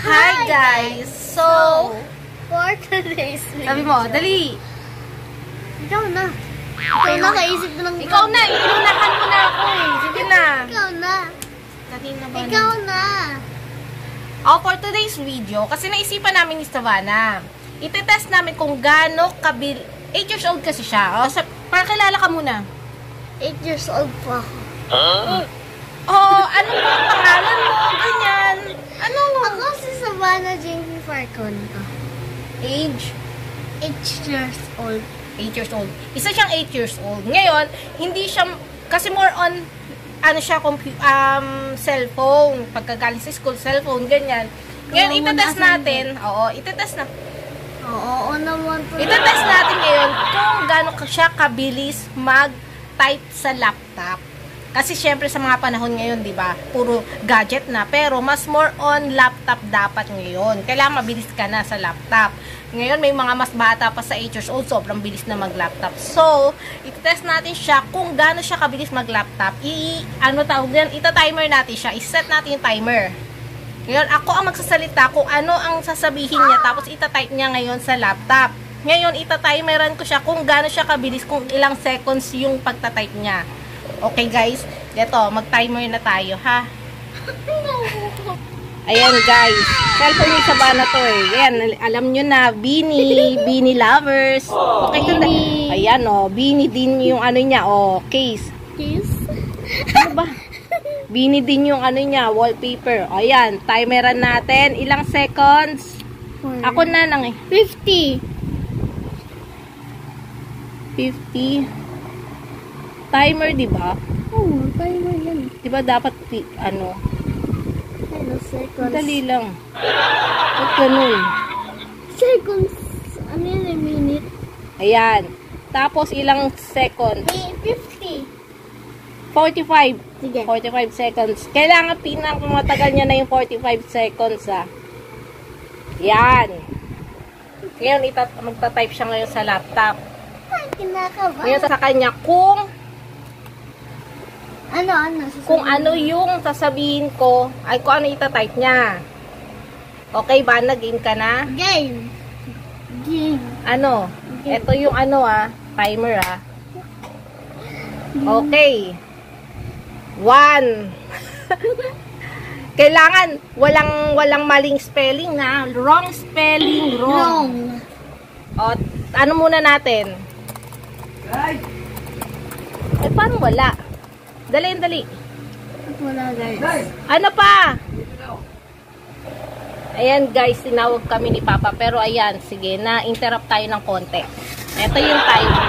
Hi guys! So, for today's video. sabi mo, dali! Ikaw na. Ikaw na, kaisip na ng... Ikaw na! Inunahan mo na ako eh! Sige na! Ikaw na. Kanina ba Ikaw na. For today's video, kasi naisipan namin ni Savannah, itetest namin kung gaano kabil... 8 years old kasi siya. Para kilala ka muna. 8 years old pa ako. Ano ba ang pangalan mo? Ganyan. Ano? Ako si Savannah Jinky Farcon ko. Age? 8 years old. 8 years old. Isa siyang 8 years old. Ngayon, hindi siya, kasi more on, ano siya, cellphone. Pagkagaling sa school, cellphone, ganyan. Ngayon, itetest natin. Itetest na. Oo naman po. Itetest natin ngayon kung gaano siya kabilis mag-type sa laptop. Kasi syempre sa mga panahon ngayon, 'di ba? Puro gadget na, pero mas more on laptop dapat ngayon. Kailangan mabilis ka na sa laptop. Ngayon may mga mas bata pa sa 8 years old, sobrang bilis na mag-laptop. So, i-test natin siya kung gaano siya kabilis mag-laptop. Ita-timer natin siya. I-set natin yung timer. Ngayon, ako ang magsasalita kung ano ang sasabihin niya, tapos ita-type niya ngayon sa laptop. Ngayon, ita-timeran ko siya kung gaano siya kabilis, kung ilang seconds yung pagta-type niya. Okay guys, ito, mag-timer na tayo, ha? Ayan guys, cellphone ni Savannah to eh. Ayan, alam nyo na, Beanie lovers. Okay, Beanie. Ayan Beanie din yung ano niya, case. Case? Ano ba? Beanie din yung ano niya, wallpaper. Ayan, timeran natin. Ilang seconds? Ako na lang eh. 50. 50. Timer, di ba? Oo, timer yan. Di ba dapat, Ano, seconds? Dali lang. Ba't ganun? Seconds. Ano yan, minute? Ayan. Tapos, ilang seconds? 50. 45. Sige. 45 seconds. Kailangan pinakamatagal niya na yung 45 seconds, Yan. Ngayon, magta-type siya ngayon sa laptop. Ay, kinakabahan. Ngayon, sa kanya, kung ano yung sasabihin ko, ay kung ano ita-type niya. Okay ba? Nag-game ka na? Game. Ano? Game. Ito yung timer, Okay. 1. Kailangan walang maling spelling na. Wrong spelling, wrong. Ano muna natin? Paano wala? Dali. Wala guys. Ano pa? Ayan guys, tinawag kami ni Papa. Pero ayan, sige, na-interrupt tayo ng konti. Ito yung timer.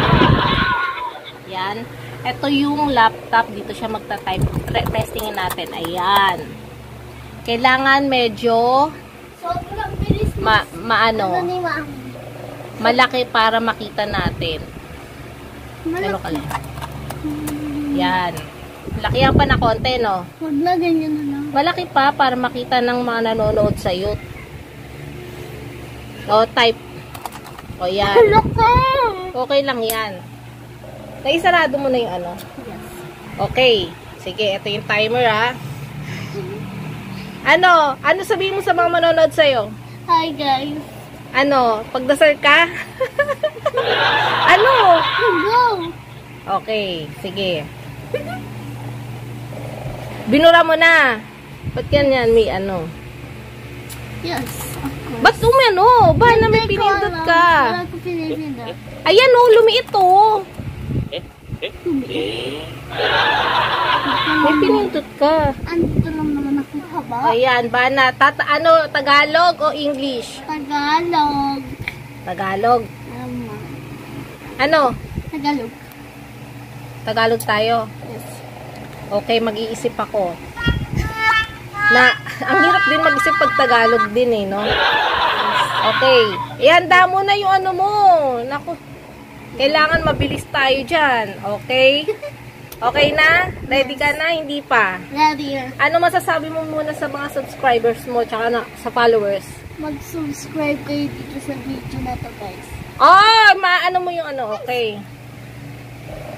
Ayan. Ito yung laptop. Dito siya magta-type. Testingin natin. Ayan. Kailangan medyo Sobrang bilis. malaki para makita natin. Ano ka lang? Yan. Lakihan pa na konti, no? Huwag na, ganyan na lang. Malaki pa para makita ng mga nanonood sa'yo. Type. Yan. Loko! Okay lang yan. Naisarado mo na yung ano? Yes. Okay. Sige, ito yung timer, Ano sabihin mo sa mga manonood sa'yo? Hi guys. Pagdasal ka? Go! Okay, sige. Binura mo na. Ba't ganyan, may Yes, of course. Ba't Ba na may pinindot ka? Wala ko pinindot. Ayan lumiit May pinindot ka. Andito lang naman ako haba. Ayan, Bana. Tagalog o English? Tagalog. Tagalog. Tagalog. Tagalog tayo. Yes. Okay, mag-iisip ako. Ang hirap din mag-isip pag Tagalog din no? Okay. Ihanda mo na yung mo. Naku. Kailangan mabilis tayo dyan. Okay? Okay na? Ready ka na? Hindi pa? Ready. Ano masasabi mo muna sa mga subscribers mo tsaka sa followers? Mag-subscribe kayo dito sa video na to guys. Maano mo yung okay.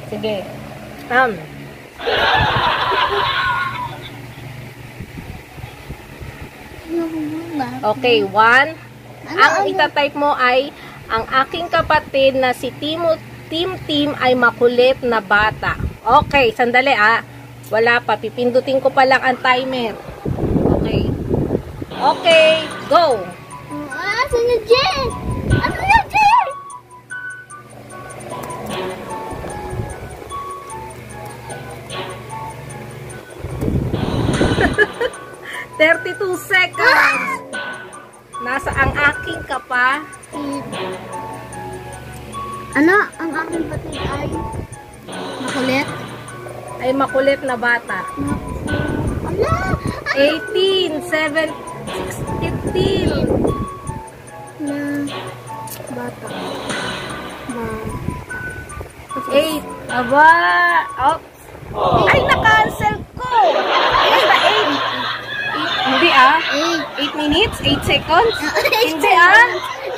Sige. Okay, 1. Ang itatype mo ay, ang aking kapatid na si Tim ay makulit na bata. Okay, sandali Wala pa, pipindutin ko pa lang ang timer. Okay. Okay, go! Asan yung Jen? Asan yung Jen? $32 seconds. Nasa ang aking kapatid. Ano? Ang aking patid ay makulit? Ay makulit na bata. Ala! 18, 7, 15. Na bata. 8. Aba! Ay, na-cancel ko! Basta 8. Hindi 8 minutes? 8 seconds? Hindi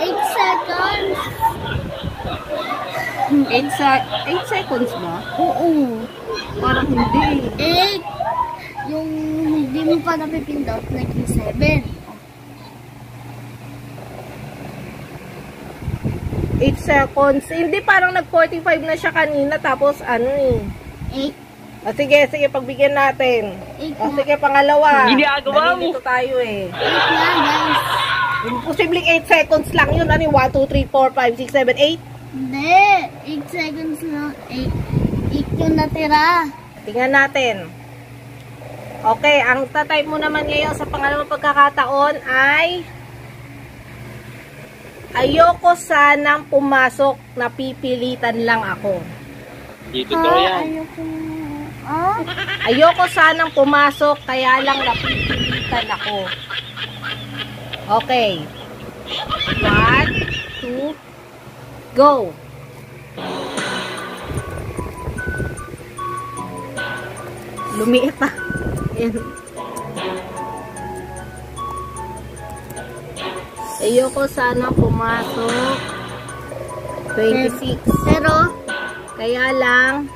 8 seconds. 8 seconds ba? Oo. Parang hindi. 8. Yung hindi mo pa napipindot, naging 7. 8 seconds. Hindi, parang nag-45 na siya kanina. Tapos, 8. Sige, pagbigyan natin. 8 O, na. sige, pangalawa. Ginagawa mo. Nalilito tayo 8 na, guys. Imposibleng 8 seconds lang yun. 1, 2, 3, 4, 5, 6, 7, 8. Hindi. 8 seconds lang. 8 yung natira. Tingnan natin. Okay, ang tatype mo naman ngayon sa pangalawang pagkakataon ay ayoko sanang pumasok, napipilitan lang ako. Dito daw yan. Ayoko. Ayoko sanang pumasok, kaya lang napipilitan ako. Okay. 1, 2, go! Lumiit Ayan. Ayoko sana pumasok. 26. Pero, Kaya lang,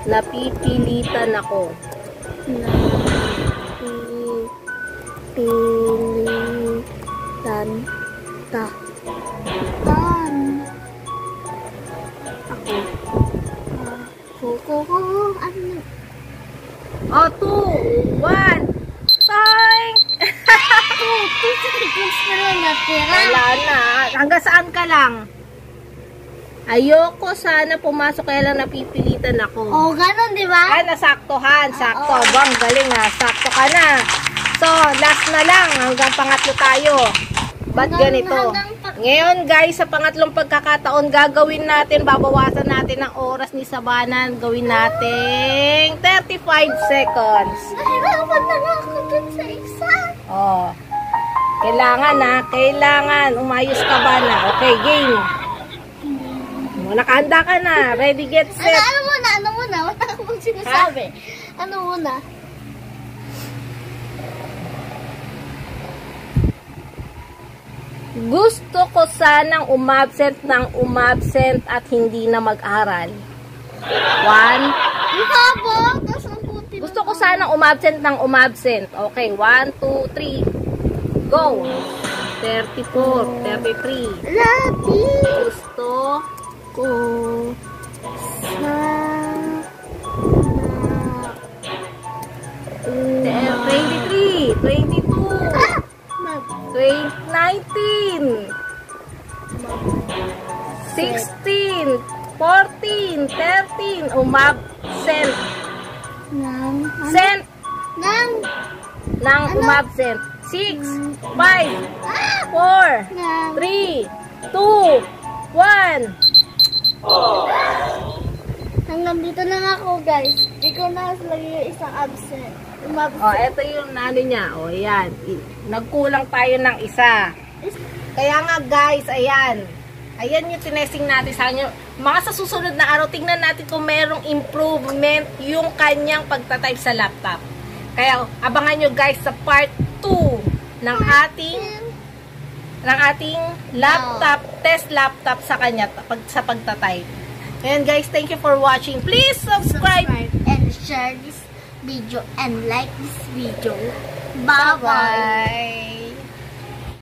napipilitan ako. Napipilitan ako. Ano? Oh, 2, 1, time! 2 seconds na lang natira. Wala na. Hanggang saan ka lang? Ayoko sana pumasok, kaya lang napipilitan ako. Oh, ganun, di ba? Ay, nasaktohan. Sakto. Bang, galing Sakto ka na. So, last na lang. Hanggang pangatlo tayo. Ba't ganito? Ngayon, guys, sa pangatlong pagkakataon, gagawin natin, babawasan natin ang oras ni Sabanan. Gawin natin 35 seconds. Nahirapan na nga ako dun sa isa. Oh. Kailangan. Umayos ka ba na? Okay, game. Nakahanda ka na. Ready, get, set. Ano muna? Wala akong sinasabi. Ano muna? Gusto ko sanang umabsent at hindi na mag-aral. 1. Yung habo. Tapos ang puti. Gusto ko sanang umabsent. Okay, 1, 2, 3. Go! 34, 33. Lati Gusto ko sana 23, 22, 19, 16, 14, 13, umabsent. Sent ng umabsent. 6, 5, 4, 3, 2, 1. Hanggang dito lang ako, guys. Ikaw na lagi yung isang absent. Oh, ito yung ano niya. Oh, ayan. Nagkulang tayo ng isa. Kaya nga, guys, ayan. Ayan yung tinesting natin sa kanya. Mga sa susunod na araw, tingnan natin kung merong improvement yung kanyang pagtatype sa laptop. Kaya, abangan nyo, guys, sa part 2 ng ating laptop, test laptop sa kanya sa pagtatype. Ayan, guys, thank you for watching. Please subscribe and share this video and like this video. Bye-bye! Bye-bye!